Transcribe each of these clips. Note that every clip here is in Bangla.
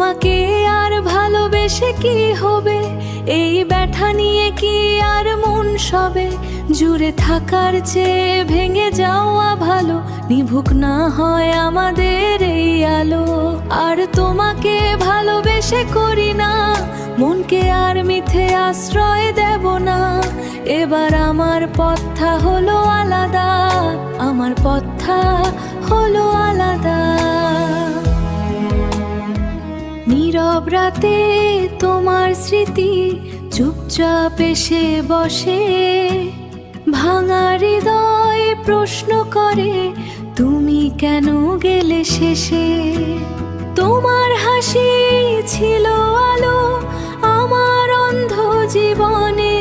তোমাকে আর ভালোবেসে কি হবে, এই ব্যথা নিয়ে কি আর মন সবে। জুড়ে থাকার চেয়ে ভেঙে যাওয়া ভালো, নিভুক না হয় আমাদের এই আলো। আর তোমাকে ভালোবেসে করি না, মনকে আর মিথ্যে আশ্রয় দেব না। এবার আমার পথটা হলো আলাদা, আমার পথটা হলো আলাদা। নীরব রাতে তোমার স্মৃতি চুপচাপ এসে বসে, ভাঙা হৃদয় প্রশ্ন করে তুমি কেন গেলে শেষে। তোমার হাসি ছিল আলো আমার অন্ধ জীবনে,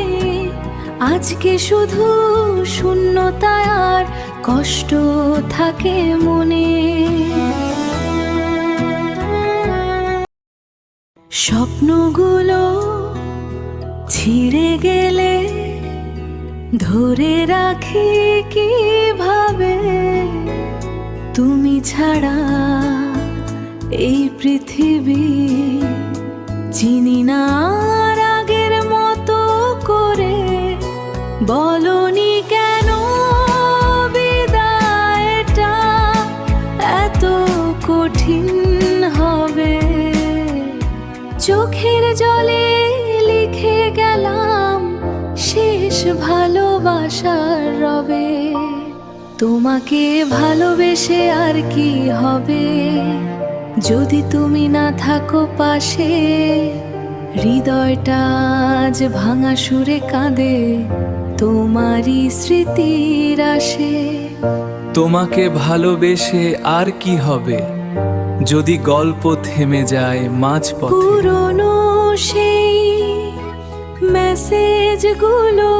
আজকে শুধু শূন্যতা আর কষ্ট থাকে মনে। স্বপ্নগুলো ছিঁড়ে গেলে ধরে রাখি কিভাবে, তুমি ছাড়া এই পৃথিবী চিনি না আর আগের মতো করে। বলনি কেন বিদায়টা এত কঠিন হবে, চোখের জলে লিখে গেলাম শেষ ভালোবাসার রবে। তোমাকে ভালোবেসে আর কি হবে, যদি তুমি না থাকো পাশে। হৃদয়টা আজ ভাঙা সুরে কাঁদে তোমারই স্মৃতির আসে। তোমাকে ভালোবেসে আর কি হবে, যদি গল্প থেমে যায় মাঝপথে। পুরনো সেই মেসেজগুলো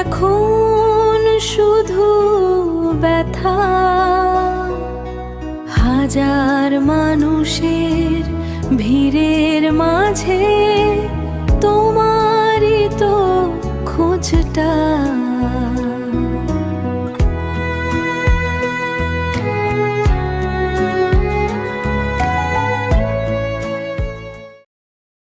এখন শুধু ব্যথা, হাজার মানুষের ভিড়ের মাঝে তোমারই তো খোঁজটা।